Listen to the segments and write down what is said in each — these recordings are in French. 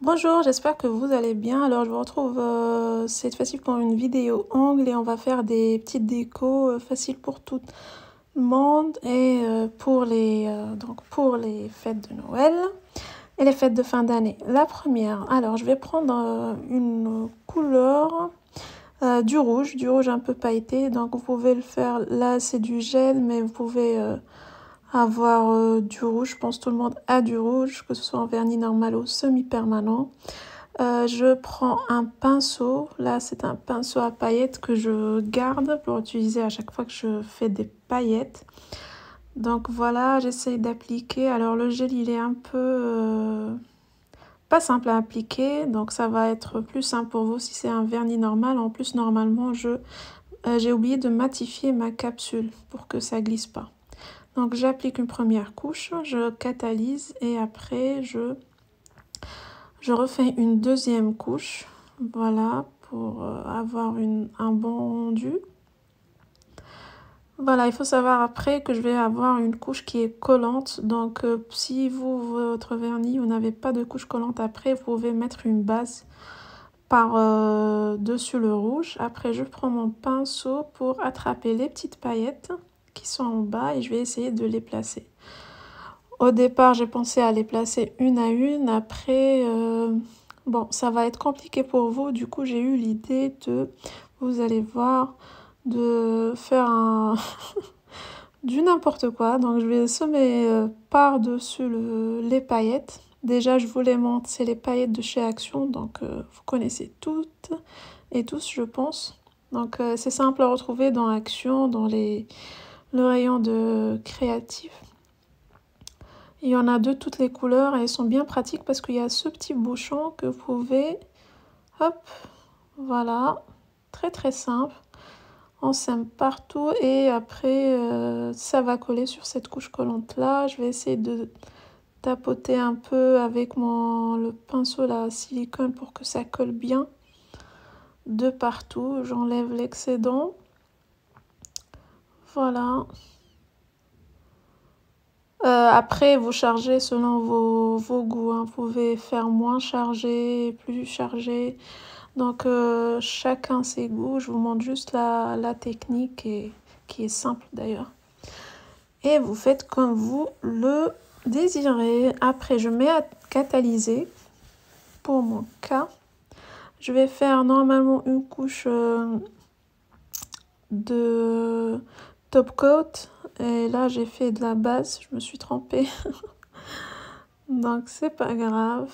Bonjour, j'espère que vous allez bien. Alors, je vous retrouve cette fois-ci pour une vidéo ongles et on va faire des petites décos faciles pour tout le monde et pour les fêtes de Noël et les fêtes de fin d'année. La première, alors je vais prendre une couleur du rouge un peu pailleté. Donc, vous pouvez le faire, là c'est du gel, mais vous pouvez avoir du rouge. Je pense que tout le monde a du rouge, que ce soit en vernis normal ou semi-permanent. Je prends un pinceau, là c'est un pinceau à paillettes que je garde pour utiliser à chaque fois que je fais des paillettes. Donc voilà, j'essaye d'appliquer. Alors le gel il est un peu pas simple à appliquer, donc ça va être plus simple pour vous si c'est un vernis normal. En plus normalement j'ai oublié de matifier ma capsule pour que ça glisse pas. Donc j'applique une première couche, je catalyse et après je refais une deuxième couche, voilà, pour avoir un bon rendu. Voilà, il faut savoir après que je vais avoir une couche qui est collante. Donc si votre vernis, vous n'avez pas de couche collante après, vous pouvez mettre une base par dessus le rouge. Après, je prends mon pinceau pour attraper les petites paillettes qui sont en bas et je vais essayer de les placer. Au départ, j'ai pensé à les placer une à une. Après, bon, ça va être compliqué pour vous. Du coup, j'ai eu l'idée vous allez voir, de faire du n'importe quoi. Donc, je vais semer par-dessus les paillettes. Déjà, je voulais montrer, c'est les paillettes de chez Action. Donc, vous connaissez toutes et tous, je pense. Donc, c'est simple à retrouver dans Action, dans le rayon de créatif. Il y en a de toutes les couleurs et elles sont bien pratiques parce qu'il y a ce petit bouchon que vous pouvez, hop, voilà, très très simple. On sème partout et après ça va coller sur cette couche collante là. Je vais essayer de tapoter un peu avec le pinceau là silicone pour que ça colle bien de partout. J'enlève l'excédent. Voilà. Après, vous chargez selon vos goûts. Hein. Vous pouvez faire moins chargé, plus chargé. Donc, chacun ses goûts. Je vous montre juste la technique qui est simple d'ailleurs. Et vous faites comme vous le désirez. Après, je mets à catalyser. Pour mon cas, je vais faire normalement une couche de top coat. Et là, j'ai fait de la base. Je me suis trompée. Donc, c'est pas grave.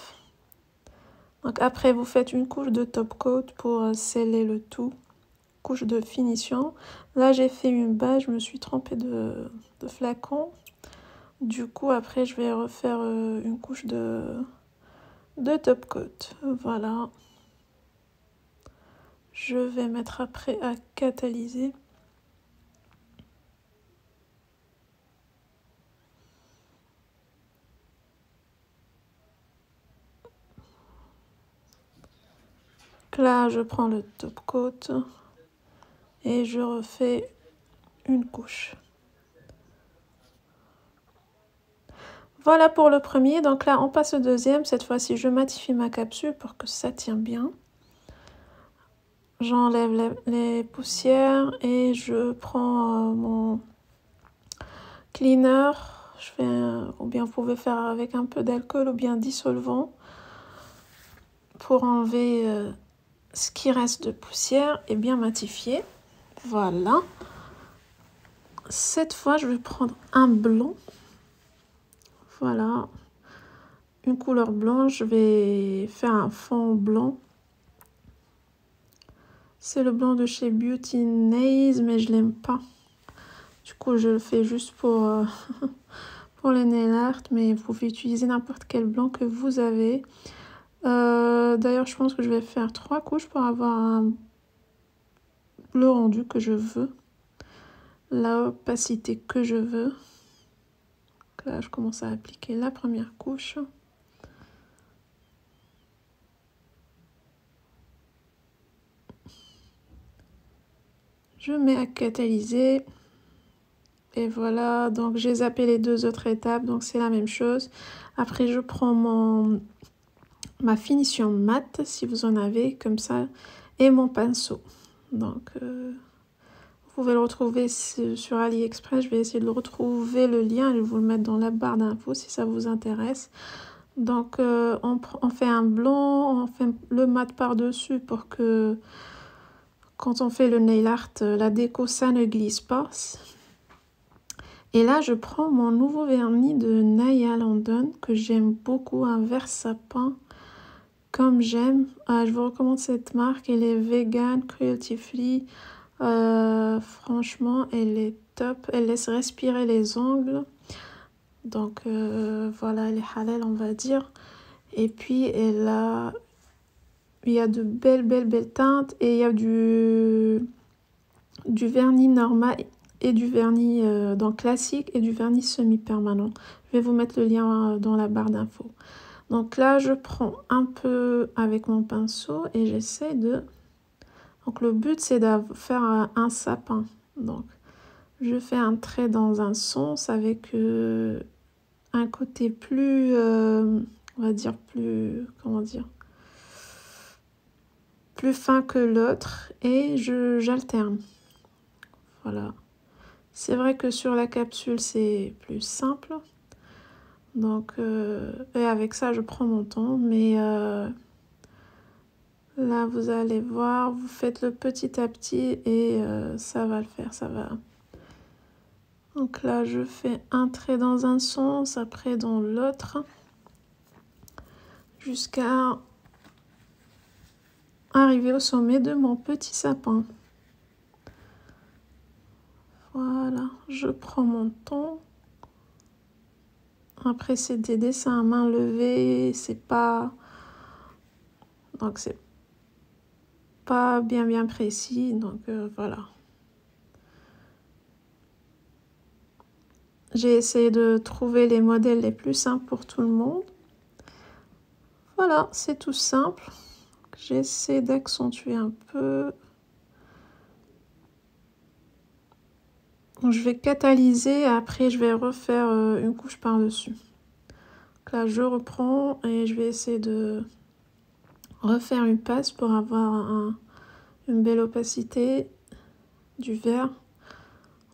Donc, après, vous faites une couche de top coat pour sceller le tout. Couche de finition. Là, j'ai fait une base. Je me suis trompée de flacon. Du coup, après, je vais refaire une couche de top coat. Voilà. Je vais mettre après à catalyser. Là, je prends le top coat et je refais une couche. Voilà pour le premier. Donc là, on passe au deuxième. Cette fois-ci, je matifie ma capsule pour que ça tienne bien. J'enlève les poussières et je prends mon cleaner. Ou bien vous pouvez faire avec un peu d'alcool ou bien dissolvant pour enlever ce qui reste de poussière et bien matifier. Voilà. Cette fois, je vais prendre un blanc. Voilà. Une couleur blanche. Je vais faire un fond blanc. C'est le blanc de chez Beauty Nails, mais je l'aime pas. Du coup, je le fais juste pour les nail art, mais vous pouvez utiliser n'importe quel blanc que vous avez. D'ailleurs, je pense que je vais faire 3 couches pour avoir le rendu que je veux. L'opacité que je veux. Donc là, je commence à appliquer la première couche. Je mets à catalyser. Et voilà, donc j'ai zappé les 2 autres étapes, donc c'est la même chose. Après, je prends ma finition mat, si vous en avez, comme ça, et mon pinceau. Donc, vous pouvez le retrouver sur AliExpress. Je vais essayer de le retrouver, le lien, et je vais vous le mettre dans la barre d'infos si ça vous intéresse. Donc, on fait un blanc, on fait le mat par-dessus pour que quand on fait le nail art, la déco, ça ne glisse pas. Et là, je prends mon nouveau vernis de Naya London, que j'aime beaucoup, un vert sapin, comme j'aime. Je vous recommande cette marque, elle est vegan, cruelty free. Franchement, elle est top, elle laisse respirer les ongles. Donc, voilà, elle est halal, on va dire. Et puis, il y a de belles teintes, et il y a du vernis normal et du vernis donc classique et du vernis semi-permanent. Je vais vous mettre le lien dans la barre d'infos. Donc là, je prends un peu avec mon pinceau et j'essaie de... Donc le but, c'est de faire un sapin. Donc, je fais un trait dans un sens avec un côté plus... on va dire plus... Comment dire? Plus fin que l'autre, et j'alterne. Voilà. C'est vrai que sur la capsule, c'est plus simple. Donc, et avec ça, je prends mon temps. Mais là, vous allez voir, vous faites le petit à petit et ça va le faire, ça va. Donc là, je fais un trait dans un sens, après dans l'autre, jusqu'à arriver au sommet de mon petit sapin. Voilà, je prends mon temps. Après, c'est des dessins à main levée, c'est pas... Donc, c'est pas bien précis, donc voilà. J'ai essayé de trouver les modèles les plus simples pour tout le monde. Voilà, c'est tout simple. J'essaie d'accentuer un peu. Je vais catalyser, après je vais refaire une couche par-dessus. Là, je reprends et je vais essayer de refaire une passe pour avoir une belle opacité du vert.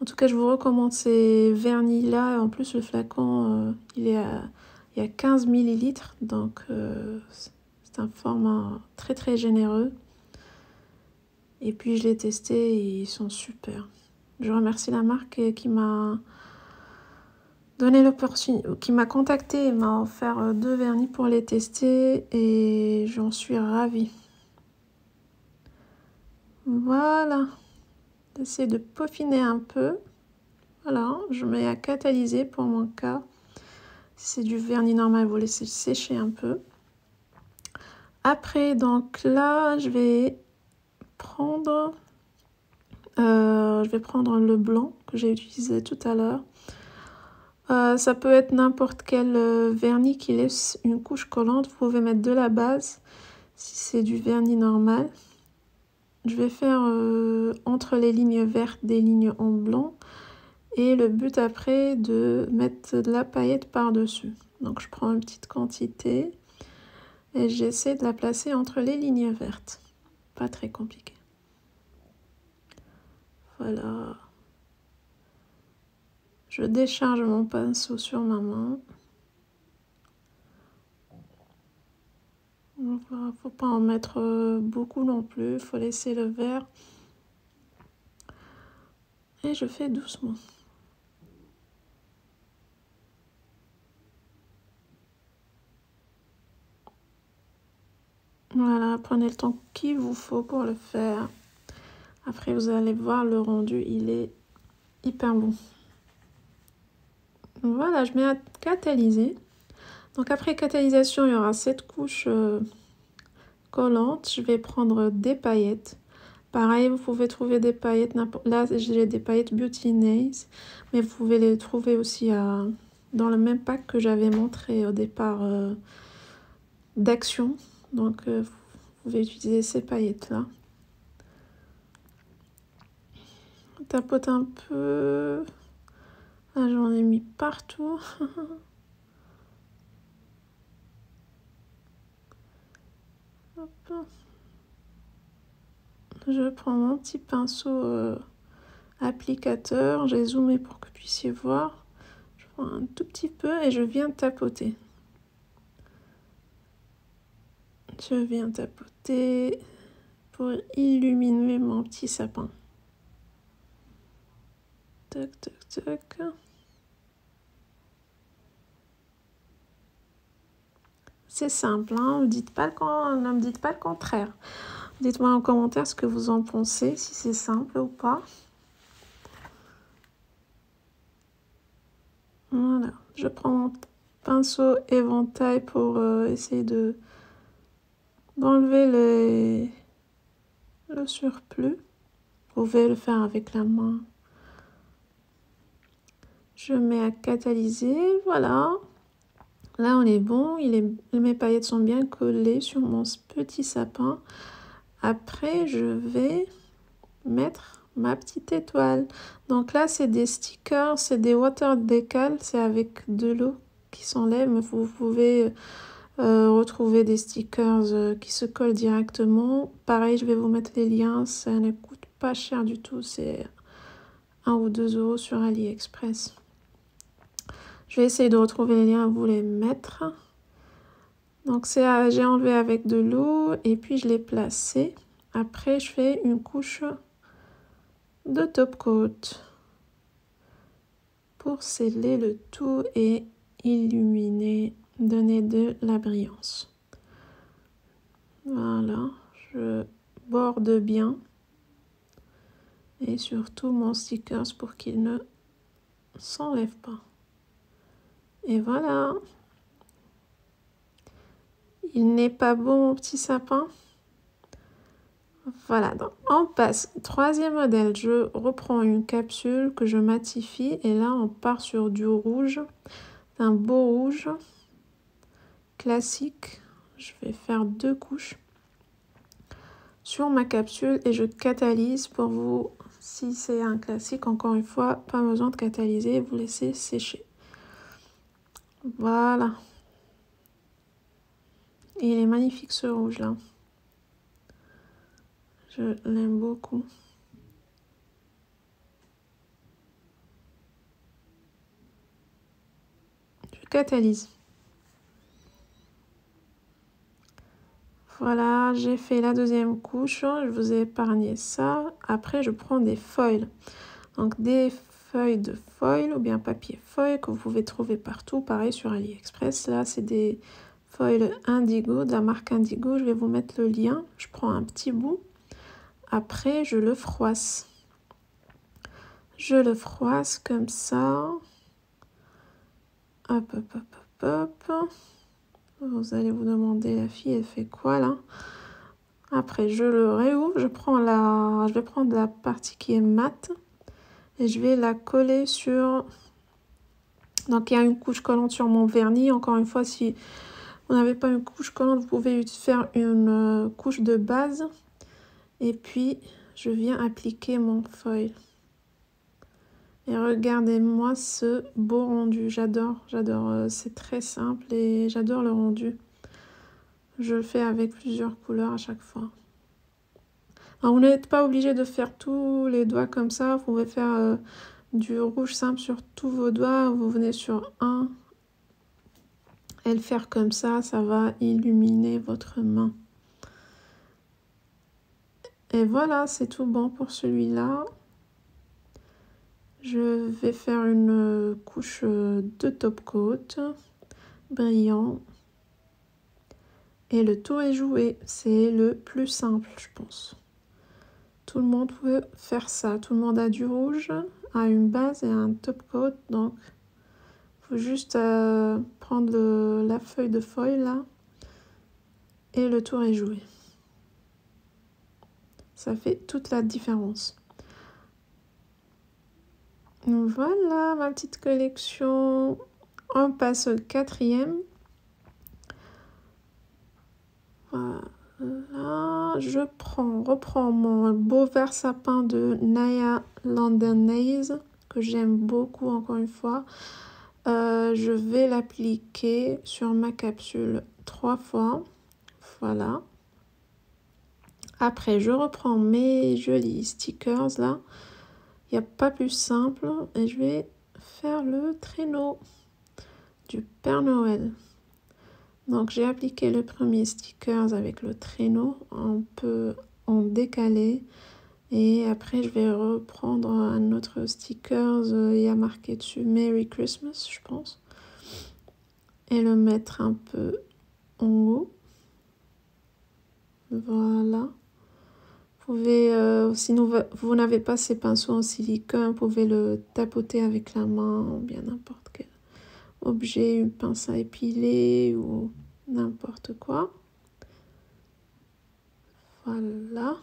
En tout cas, je vous recommande ces vernis-là. En plus, le flacon, il y a 15 ml. Donc, c'est un format très généreux. Et puis, je l'ai testé et ils sont super. Je remercie la marque qui m'a donné l'opportunité, qui m'a contacté et m'a offert 2 vernis pour les tester. Et j'en suis ravie. Voilà. J'essaie de peaufiner un peu. Voilà, je mets à catalyser pour mon cas. Si c'est du vernis normal, vous laissez sécher un peu. Après, donc là, je vais prendre le blanc que j'ai utilisé tout à l'heure. Ça peut être n'importe quel vernis qui laisse une couche collante. Vous pouvez mettre de la base si c'est du vernis normal. Je vais faire entre les lignes vertes des lignes en blanc. Et le but après de mettre de la paillette par-dessus. Donc je prends une petite quantité et j'essaie de la placer entre les lignes vertes. Pas très compliqué. Voilà. Je décharge mon pinceau sur ma main. Voilà, faut pas en mettre beaucoup non plus. Faut laisser le vert. Et je fais doucement. Voilà, prenez le temps qu'il vous faut pour le faire. Après, vous allez voir le rendu, il est hyper bon. Voilà, je mets à catalyser. Donc après catalysation, il y aura cette couche collante. Je vais prendre des paillettes. Pareil, vous pouvez trouver des paillettes. Là, j'ai des paillettes Beauty Nails. Mais vous pouvez les trouver aussi dans le même pack que j'avais montré au départ d'Action. Donc, vous pouvez utiliser ces paillettes-là. On tapote un peu. Là, j'en ai mis partout. Hop. Je prends mon petit pinceau applicateur. J'ai zoomé pour que vous puissiez voir. Je prends un tout petit peu et je viens tapoter. Je viens tapoter pour illuminer mon petit sapin. Tac, tac, tac. C'est simple, hein? Ne me dites pas le contraire. Dites-moi en commentaire ce que vous en pensez, si c'est simple ou pas. Voilà, je prends mon pinceau éventail pour essayer d'enlever le surplus. Vous pouvez le faire avec la main. Je mets à catalyser, voilà. Là, on est bon. Mes paillettes sont bien collées sur mon petit sapin. Après, je vais mettre ma petite étoile. Donc là, c'est des stickers, c'est des water decal. C'est avec de l'eau qui s'enlève. Vous pouvez retrouver des stickers qui se collent directement. Pareil, je vais vous mettre les liens. Ça ne coûte pas cher du tout. C'est 1 ou 2 € sur AliExpress. Je vais essayer de retrouver les liens, vous les mettre. Donc j'ai enlevé avec de l'eau et puis je l'ai placé. Après, je fais une couche de top coat pour sceller le tout et illuminer, donner de la brillance. Voilà, je borde bien et surtout mon stickers pour qu'il ne s'enlève pas. Et voilà. Il n'est pas beau mon petit sapin? Voilà, donc on passe. Troisième modèle, je reprends une capsule que je matifie et là on part sur du rouge, un beau rouge classique. Je vais faire 2 couches sur ma capsule et je catalyse pour vous. Si c'est un classique, encore une fois, pas besoin de catalyser, vous laissez sécher. Voilà. Et il est magnifique ce rouge là. Je l'aime beaucoup. Je catalyse. Voilà, j'ai fait la deuxième couche. Je vous ai épargné ça. Après, je prends des foils. Donc des feuilles de foil ou bien papier foil que vous pouvez trouver partout. Pareil sur AliExpress. Là, c'est des foils Indigo, de la marque Indigo. Je vais vous mettre le lien. Je prends un petit bout. Après, je le froisse. Je le froisse comme ça. Hop, hop, hop, hop, hop. Vous allez vous demander, la fille, elle fait quoi là? Après, je le réouvre. Je vais prendre la partie qui est mate. Et je vais la coller sur... Donc, il y a une couche collante sur mon vernis. Encore une fois, si vous n'avez pas une couche collante, vous pouvez faire une couche de base. Et puis, je viens appliquer mon foil. Et regardez-moi ce beau rendu. J'adore, j'adore. C'est très simple et j'adore le rendu. Je le fais avec plusieurs couleurs à chaque fois. Alors, vous n'êtes pas obligé de faire tous les doigts comme ça. Vous pouvez faire du rouge simple sur tous vos doigts. Vous venez sur un et le faire comme ça. Ça va illuminer votre main. Et voilà, c'est tout bon pour celui-là. Je vais faire une couche de top coat brillant. Et le tour est joué. C'est le plus simple, je pense. Tout le monde peut faire ça. Tout le monde a du rouge, a une base et un top coat. Donc, il faut juste prendre la feuille de foil là. Et le tour est joué. Ça fait toute la différence. Voilà ma petite collection. On passe au quatrième. Voilà, je reprends mon beau vert sapin de Naya Londonnaise que j'aime beaucoup encore une fois. Je vais l'appliquer sur ma capsule 3 fois. Voilà. Après, je reprends mes jolis stickers là. Il n'y a pas plus simple. Et je vais faire le traîneau du Père Noël. Donc, j'ai appliqué le premier stickers avec le traîneau un peu en décalé. Et après, je vais reprendre un autre stickers. Il y a marqué dessus Merry Christmas, je pense. Et le mettre un peu en haut. Voilà. Vous pouvez, si vous n'avez pas ces pinceaux en silicone, vous pouvez le tapoter avec la main ou bien n'importe quel objet, une pince à épiler ou n'importe quoi. Voilà.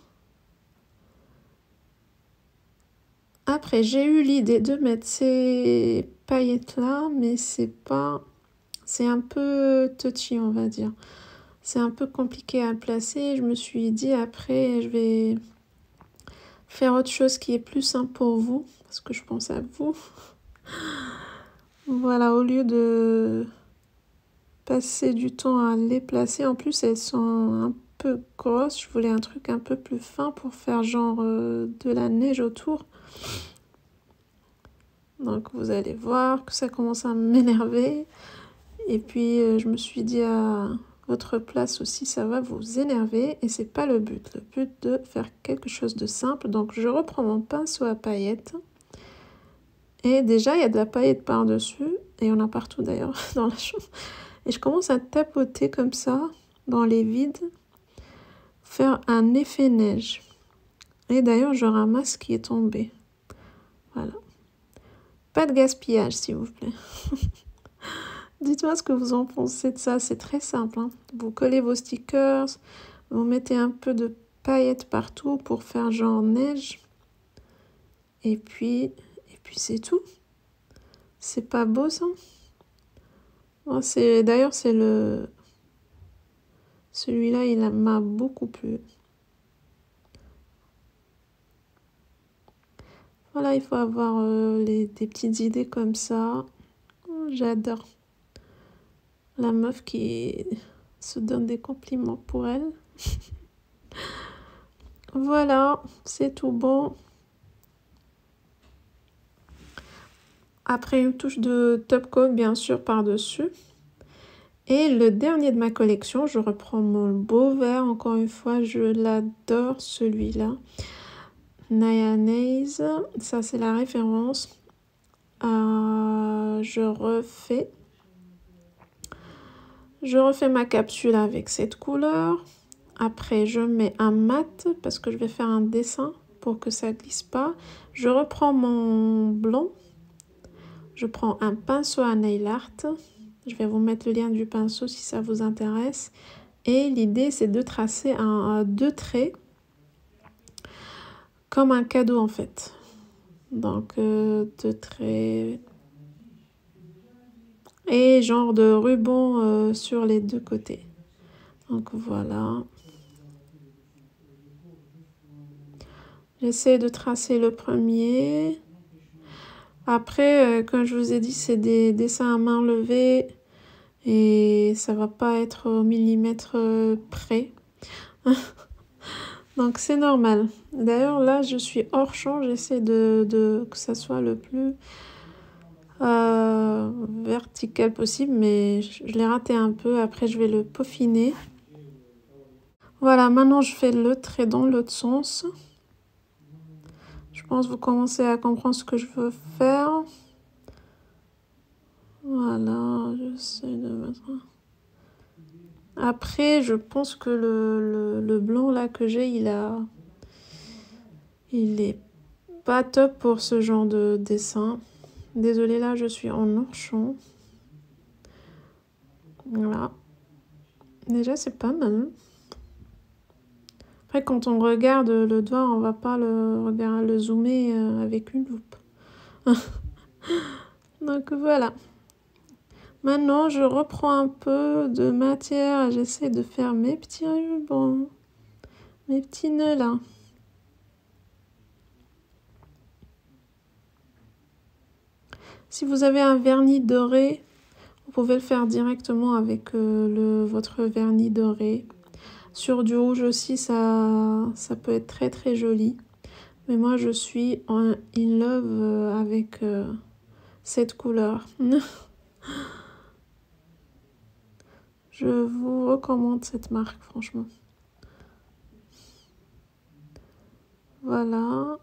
Après, j'ai eu l'idée de mettre ces paillettes-là, mais c'est un peu touchy, on va dire. C'est un peu compliqué à placer. Je me suis dit après, je vais faire autre chose qui est plus simple pour vous, parce que je pense à vous. Voilà, au lieu de passer du temps à les placer, en plus elles sont un peu grosses. Je voulais un truc un peu plus fin pour faire genre de la neige autour. Donc vous allez voir que ça commence à m'énerver. Et puis je me suis dit à votre place aussi, ça va vous énerver. Et c'est pas le but. Le but de faire quelque chose de simple. Donc je reprends mon pinceau à paillettes. Et déjà il y a de la paillette par-dessus. Et on a partout d'ailleurs dans la chambre. Et je commence à tapoter comme ça dans les vides. Faire un effet neige. Et d'ailleurs je ramasse ce qui est tombé. Voilà. Pas de gaspillage s'il vous plaît. Dites-moi ce que vous en pensez de ça, c'est très simple. Hein. Vous collez vos stickers, vous mettez un peu de paillettes partout pour faire genre neige. Et puis c'est tout. C'est pas beau ça? Bon, d'ailleurs, c'est le... Celui-là, il m'a beaucoup plu. Voilà, il faut avoir des petites idées comme ça. Oh, j'adore. La meuf qui se donne des compliments pour elle. Voilà, c'est tout bon. Après une touche de top coat bien sûr par-dessus. Et le dernier de ma collection, je reprends mon beau vert. Encore une fois, je l'adore celui-là. Mayonnaise, ça c'est la référence. Je refais ma capsule avec cette couleur. Après, je mets un mat parce que je vais faire un dessin pour que ça glisse pas. Je reprends mon blanc. Je prends un pinceau à nail art. Je vais vous mettre le lien du pinceau si ça vous intéresse. Et l'idée, c'est de tracer deux traits comme un cadeau en fait. Donc, deux traits et genre de ruban sur les deux côtés. Donc, voilà. J'essaie de tracer le premier. Après, comme je vous ai dit, c'est des dessins à main levée. Et ça va pas être au millimètre près. Donc c'est normal. D'ailleurs là je suis hors champ. J'essaie que ça soit le plus vertical possible. Mais je l'ai raté un peu. Après je vais le peaufiner. Voilà, maintenant je fais le trait dans l'autre sens. Je pense que vous commencez à comprendre ce que je veux faire. Voilà, j'essaie de mettre... Après, je pense que le blanc là que j'ai, il est pas top pour ce genre de dessin. Désolée, là, je suis en noir champ. Voilà. Déjà, c'est pas mal. Après, quand on regarde le doigt, on va pas le zoomer avec une loupe. Donc voilà. Maintenant, je reprends un peu de matière. J'essaie de faire mes petits rubans. Mes petits nœuds là. Si vous avez un vernis doré, vous pouvez le faire directement avec votre vernis doré. Sur du rouge aussi, ça peut être très très joli. Mais moi, je suis in love avec cette couleur. Je vous recommande cette marque, franchement. Voilà.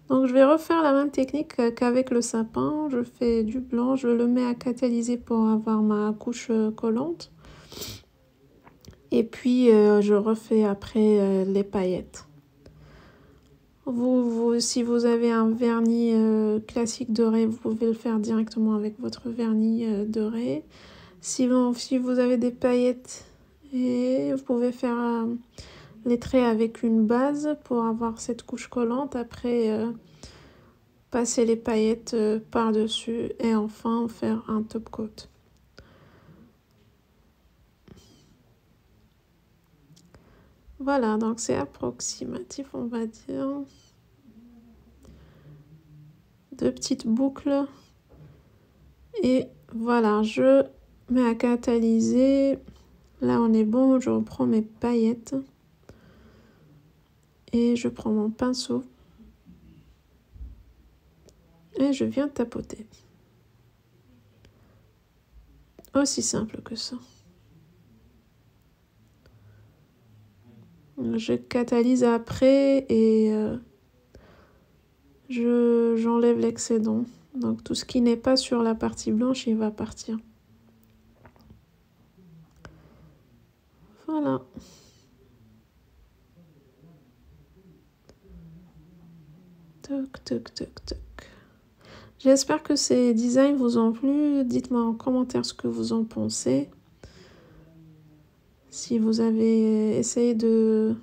Donc, je vais refaire la même technique qu'avec le sapin. Je fais du blanc, je le mets à catalyser pour avoir ma couche collante. Et puis, je refais après les paillettes. Si vous avez un vernis classique doré, vous pouvez le faire directement avec votre vernis doré. Si vous avez des paillettes, et vous pouvez faire les traits avec une base pour avoir cette couche collante. Après, passer les paillettes par-dessus et enfin faire un top coat. Voilà, donc c'est approximatif, on va dire. 2 petites boucles. Et voilà, je mets à catalyser. Là, on est bon, je reprends mes paillettes. Et je prends mon pinceau. Et je viens tapoter. Aussi simple que ça. Je catalyse après et j'enlève l'excédent. Donc tout ce qui n'est pas sur la partie blanche, il va partir. Voilà. Toc, toc, toc, toc. J'espère que ces designs vous ont plu. Dites-moi en commentaire ce que vous en pensez. Si vous avez essayé de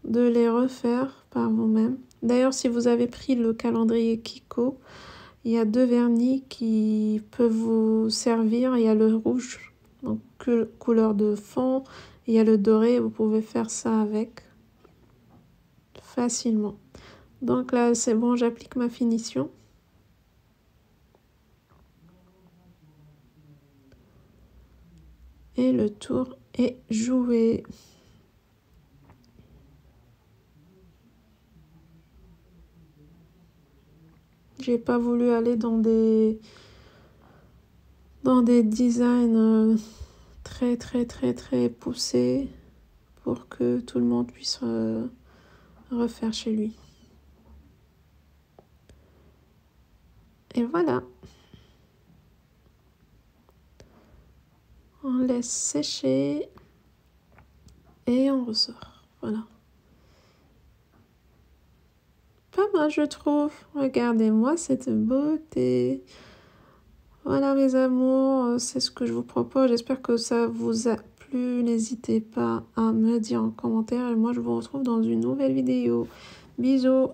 les refaire par vous-même. D'ailleurs, si vous avez pris le calendrier Kiko, il y a 2 vernis qui peuvent vous servir. Il y a le rouge, donc couleur de fond. Il y a le doré, vous pouvez faire ça avec facilement. Donc là, c'est bon, j'applique ma finition. Et le tour est joué. J'ai pas voulu aller dans des designs très poussés pour que tout le monde puisse refaire chez lui. Et voilà. On laisse sécher et on ressort. Voilà. Pas mal, je trouve. Regardez-moi cette beauté. Voilà, mes amours, c'est ce que je vous propose. J'espère que ça vous a plu. N'hésitez pas à me dire en commentaire. Et moi, je vous retrouve dans une nouvelle vidéo. Bisous.